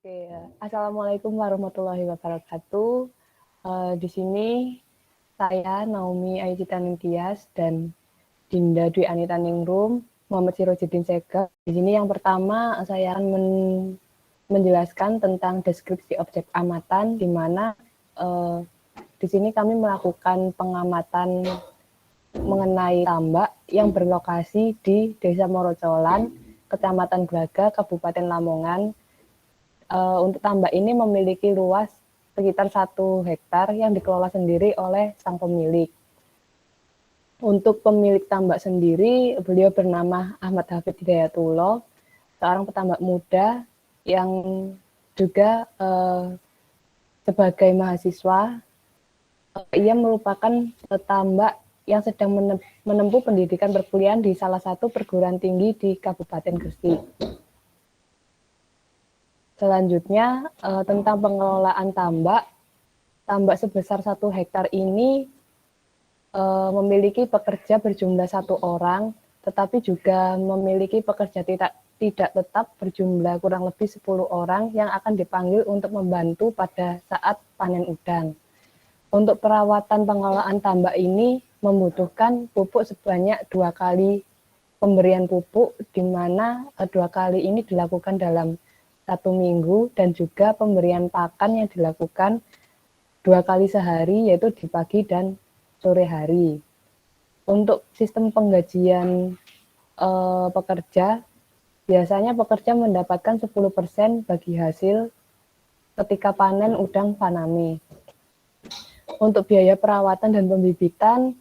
Oke, Assalamualaikum warahmatullahi wabarakatuh. Di sini saya Naomi Aidita Nintias dan Dinda Dwi Anita Ningrum, Muhammad Sirojudin Sega. Di sini yang pertama saya akan menjelaskan tentang deskripsi objek amatan, di mana di sini kami melakukan pengamatan mengenai tambak yang berlokasi di Desa Morocolan, Kecamatan Glaga, Kabupaten Lamongan. Untuk tambak ini memiliki luas sekitar 1 hektar yang dikelola sendiri oleh sang pemilik. Untuk pemilik tambak sendiri, beliau bernama Ahmad Hafid Hidayatullah, seorang petambak muda yang juga sebagai mahasiswa. Ia merupakan petambak yang sedang menempuh pendidikan perkuliahan di salah satu perguruan tinggi di Kabupaten Gresik. Selanjutnya tentang pengelolaan tambak sebesar 1 hektar ini memiliki pekerja berjumlah 1 orang, tetapi juga memiliki pekerja tidak tetap berjumlah kurang lebih 10 orang yang akan dipanggil untuk membantu pada saat panen udang. Untuk perawatan pengelolaan tambak ini membutuhkan pupuk sebanyak 2 kali pemberian pupuk, di mana 2 kali ini dilakukan dalam 1 minggu, dan juga pemberian pakan yang dilakukan 2 kali sehari, yaitu di pagi dan sore hari. Untuk sistem penggajian pekerja, biasanya pekerja mendapatkan 10% bagi hasil ketika panen udang faname. Untuk biaya perawatan dan pembibitan,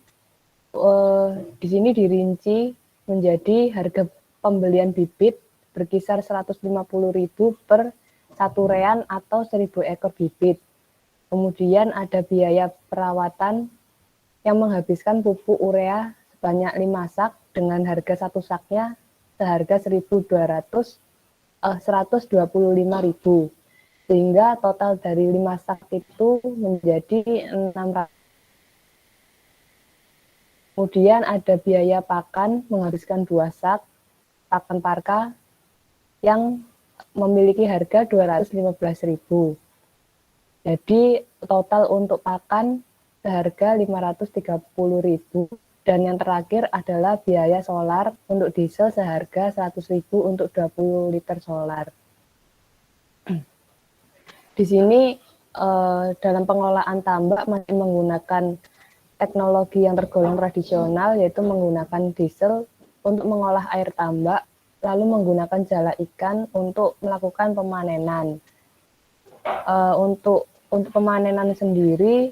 di sini dirinci menjadi harga pembelian bibit berkisar 150.000 per 1 rean atau 1.000 ekor bibit. Kemudian ada biaya perawatan yang menghabiskan pupuk urea sebanyak 5 sak dengan harga 1 saknya seharga 125.000. Sehingga total dari 5 sak itu menjadi 600. Kemudian ada biaya pakan menghabiskan 2 sak pakan parka yang memiliki harga 215.000. Jadi total untuk pakan seharga 530.000. Dan yang terakhir adalah biaya solar untuk diesel seharga 100.000 untuk 20 liter solar. Di sini dalam pengelolaan tambak masih menggunakan teknologi yang tergolong tradisional, yaitu menggunakan diesel untuk mengolah air tambak, lalu menggunakan jala ikan untuk melakukan pemanenan. Untuk pemanenan sendiri,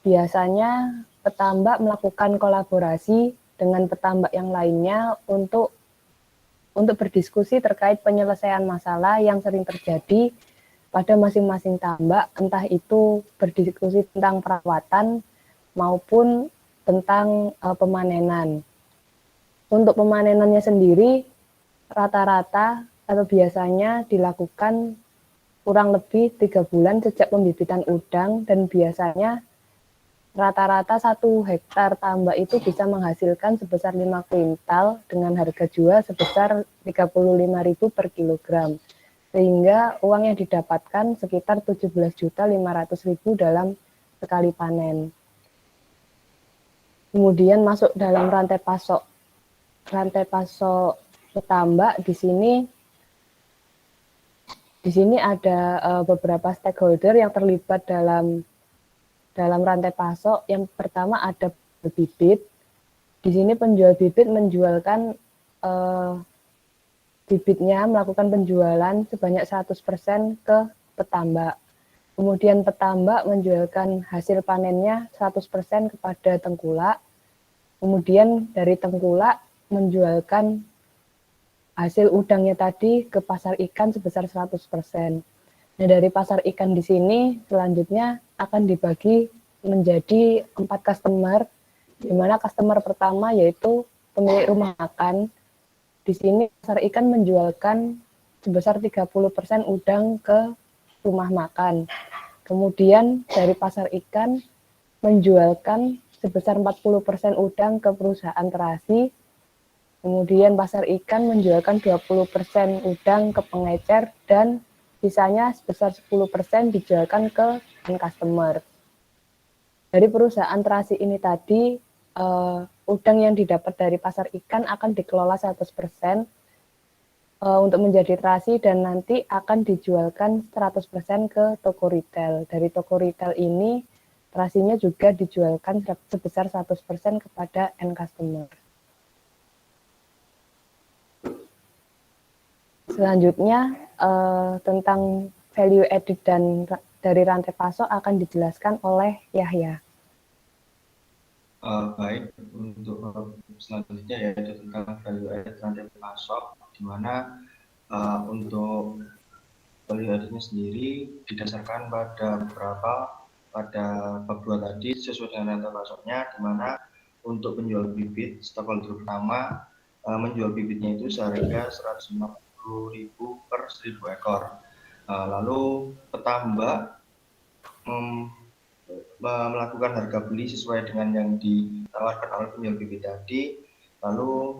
biasanya petambak melakukan kolaborasi dengan petambak yang lainnya untuk berdiskusi terkait penyelesaian masalah yang sering terjadi pada masing-masing tambak, entah itu berdiskusi tentang perawatan maupun tentang pemanenan. Untuk pemanenannya sendiri, rata-rata atau biasanya dilakukan kurang lebih 3 bulan sejak pembibitan udang, dan biasanya rata-rata 1 hektar tambak itu bisa menghasilkan sebesar 5 kuintal dengan harga jual sebesar 35.000 per kilogram. Sehingga uang yang didapatkan sekitar 17.500.000 dalam sekali panen. Kemudian masuk dalam rantai pasok petambak. Di sini ada beberapa stakeholder yang terlibat dalam rantai pasok. Yang pertama ada bibit. Di sini penjual bibit menjualkan bibitnya, melakukan penjualan sebanyak 100% ke petambak. Kemudian petambak menjualkan hasil panennya 100% kepada tengkulak. Kemudian dari tengkulak menjualkan hasil udangnya tadi ke pasar ikan sebesar 100%. Nah, dari pasar ikan di sini selanjutnya akan dibagi menjadi 4 customer, di mana customer pertama yaitu pemilik rumah makan. Di sini pasar ikan menjualkan sebesar 30% udang ke rumah makan. Kemudian dari pasar ikan menjualkan sebesar 40% udang ke perusahaan terasi. Kemudian pasar ikan menjualkan 20% udang ke pengecer, dan sisanya sebesar 10% dijualkan ke end customer. Dari perusahaan terasi ini tadi, udang yang didapat dari pasar ikan akan dikelola 100% untuk menjadi terasi dan nanti akan dijualkan 100% ke toko retail. Dari toko retail ini, terasinya juga dijualkan sebesar 100% kepada end customer. Selanjutnya, tentang value added dan dari rantai pasok akan dijelaskan oleh Yahya. Baik, untuk selanjutnya yaitu tentang value added rantai pasok, di mana untuk value added-nya sendiri didasarkan pada bab 2 tadi sesuai dengan rantai pasoknya, di mana untuk penjual bibit, stakeholder pertama menjual bibitnya itu seharga 150.000 per 1.000 ekor. Lalu petambak melakukan harga beli sesuai dengan yang ditawarkan oleh penjual bibit tadi. Lalu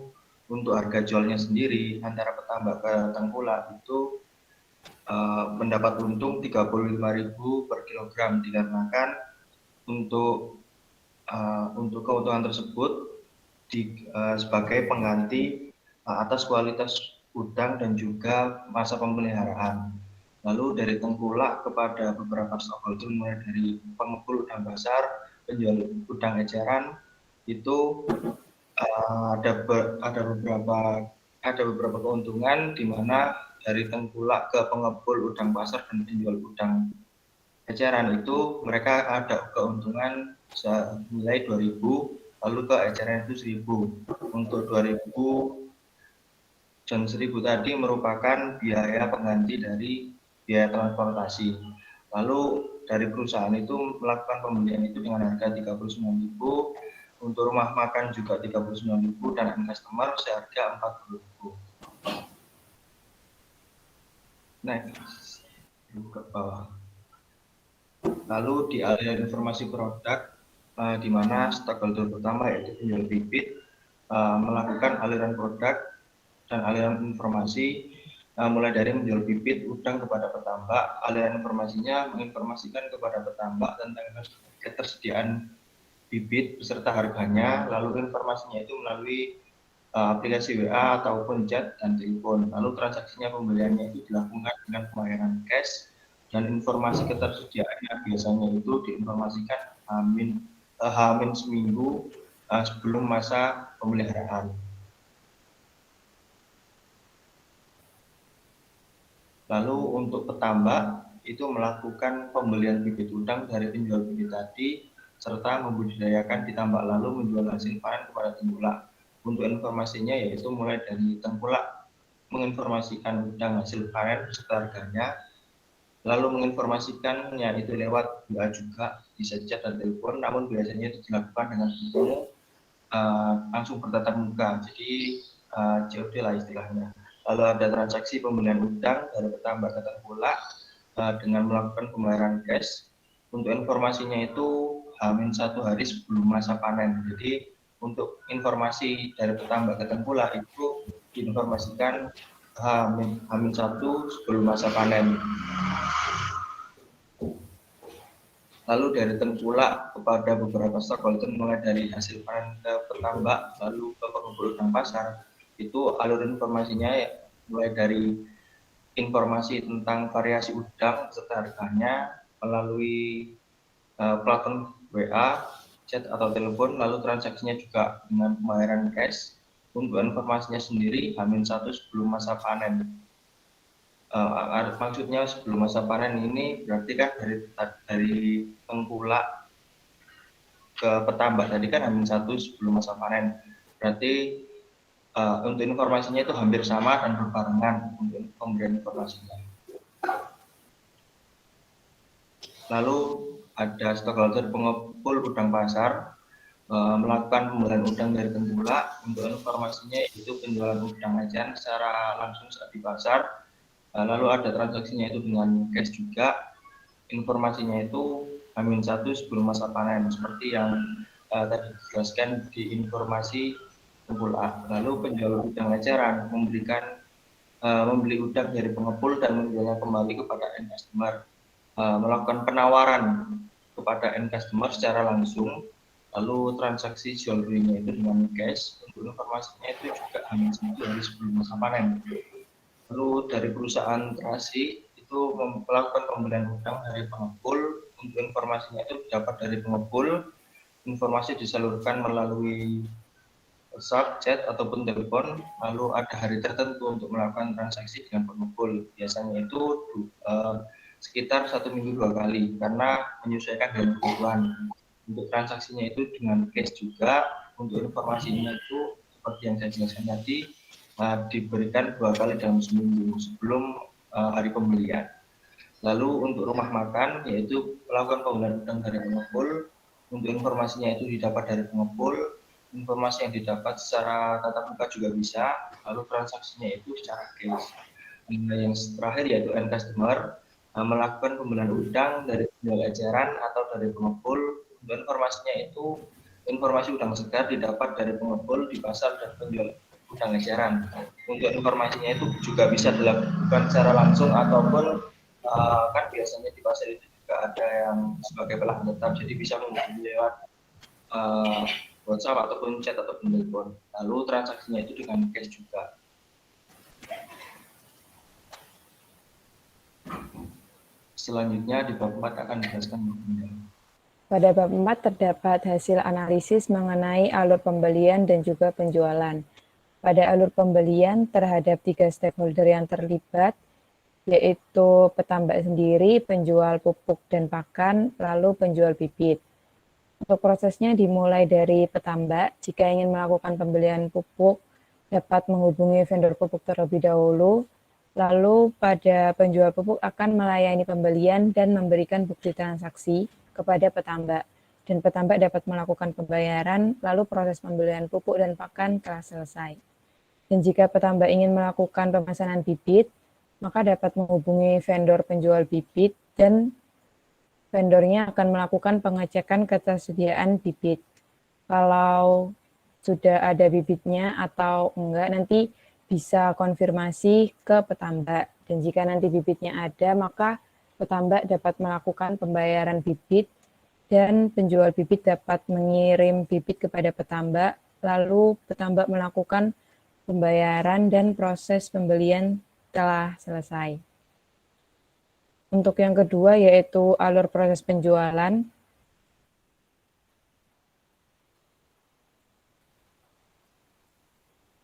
untuk harga jualnya sendiri antara petambak ke tengkulak itu mendapat untung 35.000 per kilogram, dikarenakan untuk keuntungan tersebut sebagai pengganti atas kualitas udang dan juga masa pemeliharaan. Lalu dari tengkulak kepada beberapa stakeholder, mulai dari pengepul udang basar, penjual udang eceran, itu ada beberapa keuntungan, di mana dari tengkulak ke pengepul udang basar dan penjual udang eceran itu mereka ada keuntungan senilai 2.000, lalu ke eceran itu 1.000. Untuk 2.000 dan 1.000 tadi merupakan biaya pengganti dari biaya transportasi. Lalu dari perusahaan itu melakukan pembelian itu dengan harga 39.000, untuk rumah makan juga 39.000, dan end customer seharga 40.000. Next, ke bawah. Lalu di aliran informasi produk, di mana stakeholder pertama yaitu penjual bibit melakukan aliran produk dan aliran informasi, mulai dari menjual bibit udang kepada petambak. Aliran informasinya menginformasikan kepada petambak tentang ketersediaan bibit beserta harganya, lalu informasinya itu melalui aplikasi WA ataupun chat dan telepon. Lalu transaksinya pembeliannya itu dilakukan dengan pembayaran cash, dan informasi ketersediaannya biasanya itu diinformasikan hamin seminggu sebelum masa pemeliharaan. Lalu untuk petambak itu melakukan pembelian bibit udang dari penjual bibit tadi, serta membudidayakan di tambak lalu menjual hasil panen kepada tengkulak. Untuk informasinya yaitu mulai dari tengkulak menginformasikan udang hasil panen serta harganya, lalu menginformasikannya itu lewat WA juga, bisa chat dan telepon, namun biasanya itu dilakukan dengan bertemu langsung bertatap muka, jadi COD lah istilahnya. Lalu ada transaksi pembelian udang dari petambak ke tengkulak dengan melakukan pembayaran cash. Untuk informasinya itu hamin 1 hari sebelum masa panen. Jadi untuk informasi dari petambak ke tengkulak itu diinformasikan hamin 1 sebelum masa panen. Lalu dari tengkulak kepada beberapa stakeholder, mulai dari hasil panen ke petambak, lalu ke pengepul udang pasar, itu alur informasinya mulai dari informasi tentang variasi udang serta harganya melalui platform WA, chat atau telepon, lalu transaksinya juga dengan pembayaran cash. Untuk informasinya sendiri hamin 1 sebelum masa panen. Maksudnya sebelum masa panen ini berarti kan dari tengkulak ke petambak tadi kan hamin 1 sebelum masa panen. Berarti untuk informasinya itu hampir sama dan berbarengan untuk pemberian informasinya. Lalu ada stakeholder pengepul udang pasar melakukan pembelian udang dari tengkulak. Untuk informasinya itu penjualan udang eceran secara langsung saat di pasar. Lalu ada transaksinya itu dengan cash juga. Informasinya itu hamin 1 sebelum masa panen, seperti yang tadi dijelaskan di informasi tengkulak. Lalu penjual udang eceran memberikan membeli udang dari pengepul dan menjualnya kembali kepada end customer, melakukan penawaran kepada end customer secara langsung, lalu transaksi jual belinya itu dengan cash. Untuk informasinya itu juga hanya 1 hari sebelum masa panen. Lalu dari perusahaan terasi itu melakukan pembelian udang dari pengepul. Untuk informasinya itu dapat dari pengepul, informasi disalurkan melalui WhatsApp, chat, ataupun telepon, lalu ada hari tertentu untuk melakukan transaksi dengan pengepul. Biasanya itu sekitar 1 minggu 2 kali, karena menyesuaikan dengan kebutuhan. Untuk transaksinya itu dengan cash juga. Untuk informasinya itu seperti yang saya jelaskan tadi, diberikan 2 kali dalam seminggu sebelum hari pembelian. Lalu untuk rumah makan, yaitu melakukan pembelian udang dari pengepul. Untuk informasinya itu didapat dari pengepul. Informasi yang didapat secara tatap muka juga bisa, lalu transaksinya itu secara cash. Yang terakhir yaitu end customer, melakukan pembelian udang dari penjual eceran atau dari pengepul. Untuk informasinya itu, informasi udang segar didapat dari pengepul di pasar dan penjual udang eceran. Untuk informasinya itu juga bisa dilakukan secara langsung ataupun kan biasanya di pasar itu juga ada yang sebagai pelanggan tetap, jadi bisa menghubungi lewat WhatsApp ataupun chat ataupun telepon. Lalu transaksinya itu dengan cash juga. Selanjutnya di bab 4 akan dijelaskan. Pada bab 4 terdapat hasil analisis mengenai alur pembelian dan juga penjualan. Pada alur pembelian terhadap 3 stakeholder yang terlibat, yaitu petambak sendiri, penjual pupuk dan pakan, lalu penjual bibit. Untuk prosesnya dimulai dari petambak. Jika ingin melakukan pembelian pupuk, dapat menghubungi vendor pupuk terlebih dahulu. Lalu pada penjual pupuk akan melayani pembelian dan memberikan bukti transaksi kepada petambak. Dan petambak dapat melakukan pembayaran, lalu proses pembelian pupuk dan pakan telah selesai. Dan jika petambak ingin melakukan pemesanan bibit, maka dapat menghubungi vendor penjual bibit dan vendornya akan melakukan pengecekan ketersediaan bibit. Kalau sudah ada bibitnya atau enggak, nanti bisa konfirmasi ke petambak. Dan jika nanti bibitnya ada, maka petambak dapat melakukan pembayaran bibit dan penjual bibit dapat mengirim bibit kepada petambak, lalu petambak melakukan pembayaran dan proses pembelian telah selesai. Untuk yang kedua yaitu alur proses penjualan.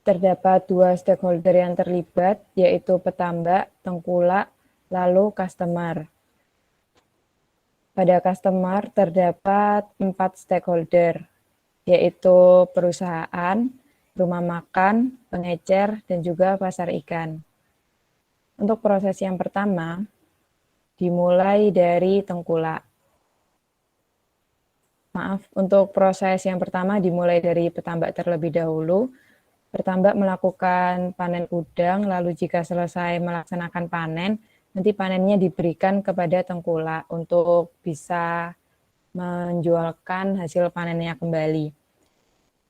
Terdapat 2 stakeholder yang terlibat, yaitu petambak, tengkulak, lalu customer. Pada customer terdapat 4 stakeholder, yaitu perusahaan, rumah makan, pengecer, dan juga pasar ikan. Untuk proses yang pertama, dimulai dari tengkulak. Untuk proses yang pertama dimulai dari petambak terlebih dahulu. Petambak melakukan panen udang, lalu jika selesai melaksanakan panen, nanti panennya diberikan kepada tengkulak untuk bisa menjualkan hasil panennya kembali.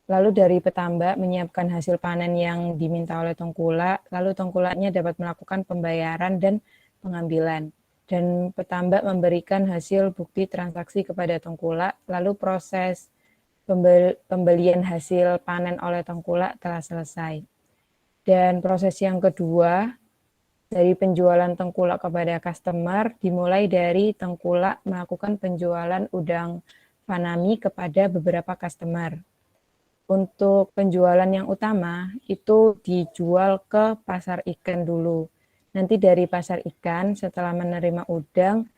Lalu dari petambak menyiapkan hasil panen yang diminta oleh tengkulak, lalu tengkulaknya dapat melakukan pembayaran dan pengambilan. Dan petambak memberikan hasil bukti transaksi kepada tengkulak, lalu proses pembelian hasil panen oleh tengkulak telah selesai. Dan proses yang kedua, dari penjualan tengkulak kepada customer, dimulai dari tengkulak melakukan penjualan udang fanami kepada beberapa customer. Untuk penjualan yang utama, itu dijual ke pasar ikan dulu. Nanti dari pasar ikan setelah menerima udang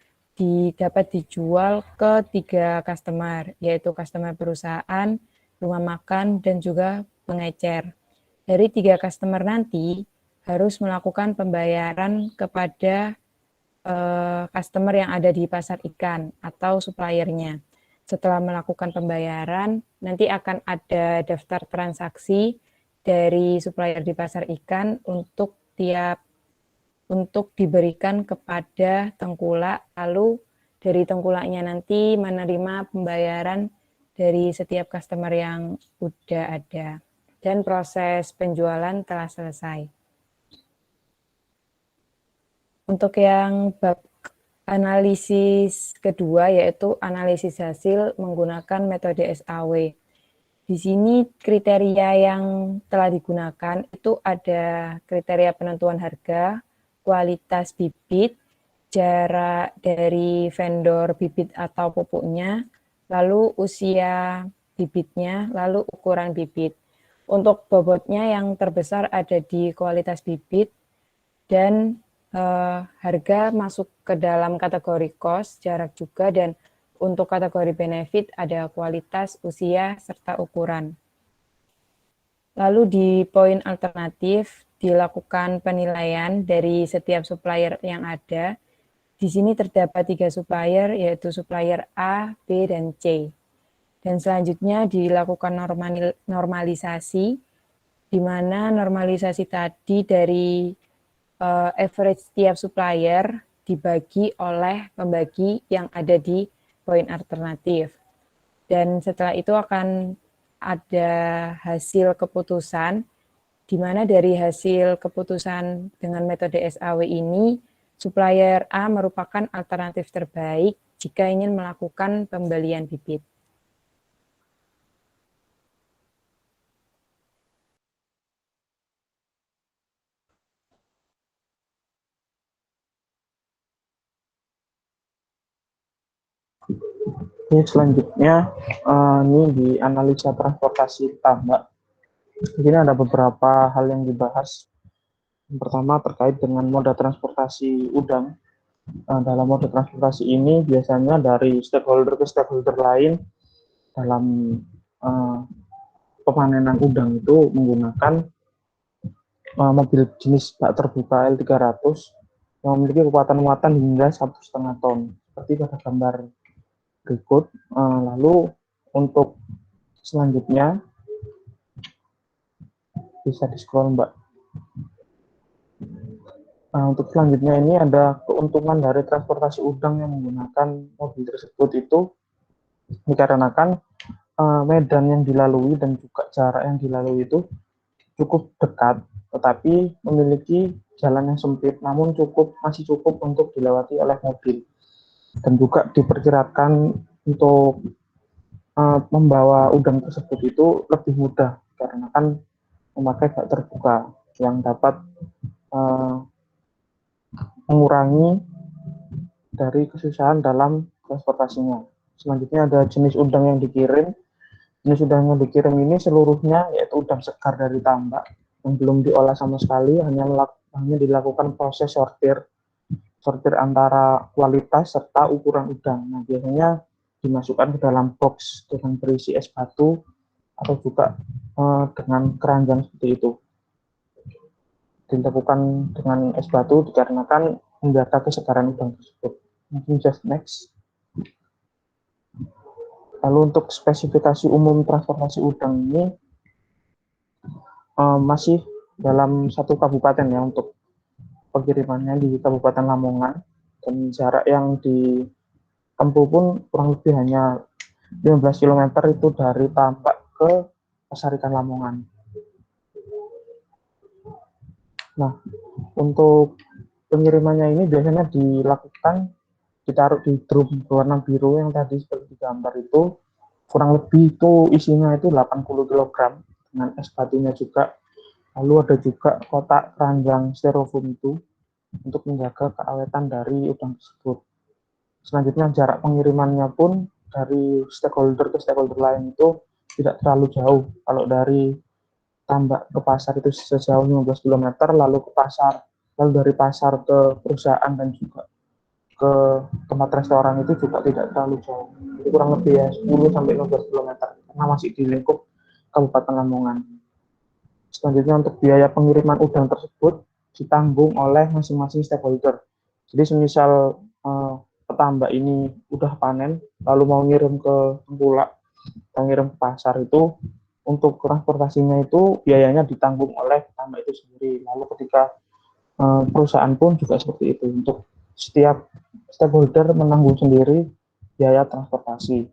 dapat dijual ke 3 customer, yaitu customer perusahaan, rumah makan, dan juga pengecer. Dari 3 customer nanti harus melakukan pembayaran kepada customer yang ada di pasar ikan atau suppliernya. Setelah melakukan pembayaran, nanti akan ada daftar transaksi dari supplier di pasar ikan untuk diberikan kepada tengkulak, lalu dari tengkulaknya nanti menerima pembayaran dari setiap customer yang udah ada. Dan proses penjualan telah selesai. Untuk yang bab analisis kedua yaitu analisis hasil menggunakan metode SAW. Di sini kriteria yang telah digunakan itu ada kriteria penentuan harga, kualitas bibit, jarak dari vendor bibit atau pupuknya, lalu usia bibitnya, lalu ukuran bibit. Untuk bobotnya yang terbesar ada di kualitas bibit dan harga masuk ke dalam kategori cost, jarak juga, dan untuk kategori benefit ada kualitas, usia, serta ukuran. Lalu di poin alternatif dilakukan penilaian dari setiap supplier yang ada. Di sini terdapat 3 supplier, yaitu supplier A, B, dan C. Dan selanjutnya dilakukan normalisasi, di mana normalisasi tadi dari average setiap supplier dibagi oleh pembagi yang ada di poin alternatif. Dan setelah itu akan ada hasil keputusan, di mana dari hasil keputusan dengan metode SAW ini, supplier A merupakan alternatif terbaik jika ingin melakukan pembelian bibit. Oke, selanjutnya ini di analisa transportasi tambak. Di sini ada beberapa hal yang dibahas. Yang pertama terkait dengan moda transportasi udang. Dalam moda transportasi ini biasanya dari stakeholder ke stakeholder lain dalam pemanenan udang itu menggunakan mobil jenis bak terbuka L300 yang memiliki kekuatan muatan hingga 1,5 ton. Seperti pada gambar berikut. Lalu untuk selanjutnya bisa di-scroll, Mbak. Untuk selanjutnya ini ada keuntungan dari transportasi udang yang menggunakan mobil tersebut itu dikarenakan medan yang dilalui dan juga jarak yang dilalui itu cukup dekat, tetapi memiliki jalan yang sempit, namun masih cukup untuk dilewati oleh mobil. Dan juga diperkirakan untuk membawa udang tersebut itu lebih mudah karena kan memakai bak terbuka yang dapat mengurangi dari kesusahan dalam transportasinya. Selanjutnya ada jenis udang yang dikirim. Jenis udang yang dikirim ini seluruhnya yaitu udang segar dari tambak yang belum diolah sama sekali, hanya dilakukan proses sortir antara kualitas serta ukuran udang. Nah, biasanya dimasukkan ke dalam box dengan berisi es batu atau juga dengan keranjang seperti itu. Dilakukan dengan es batu dikarenakan menjaga kesegaran udang tersebut. Mungkin just next. Lalu untuk spesifikasi umum transportasi udang ini masih dalam satu kabupaten ya untuk pengirimannya di Kabupaten Lamongan, dan jarak yang ditempuh pun kurang lebih hanya 15 km itu dari Tambak ke Pasar Ikan Lamongan. Nah, untuk pengirimannya ini biasanya ditaruh di drum berwarna biru yang tadi seperti gambar itu, kurang lebih itu isinya itu 80 kg dengan es batunya juga. Lalu ada juga kotak keranjang styrofoam itu untuk menjaga keawetan dari udang tersebut. Selanjutnya jarak pengirimannya pun dari stakeholder ke stakeholder lain itu tidak terlalu jauh. Kalau dari Tambak ke pasar itu sejauh 15 km, lalu dari pasar ke perusahaan dan juga ke tempat restoran itu juga tidak terlalu jauh. Itu kurang lebih ya 10 sampai 15 km karena masih di lingkup Kabupaten Lamongan. Selanjutnya untuk biaya pengiriman udang tersebut ditanggung oleh masing-masing stakeholder. Jadi semisal petambak ini udah panen lalu mau ngirim ke tengkulak atau ngirim ke pasar itu, untuk transportasinya itu biayanya ditanggung oleh petambak itu sendiri. Lalu ketika perusahaan pun juga seperti itu, untuk setiap stakeholder menanggung sendiri biaya transportasi.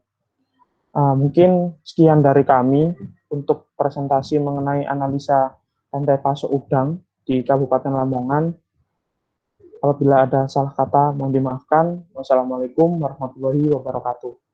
Mungkin sekian dari kami untuk presentasi mengenai analisa rantai pasok udang di Kabupaten Lamongan. Apabila ada salah kata, mohon dimaafkan. Wassalamualaikum warahmatullahi wabarakatuh.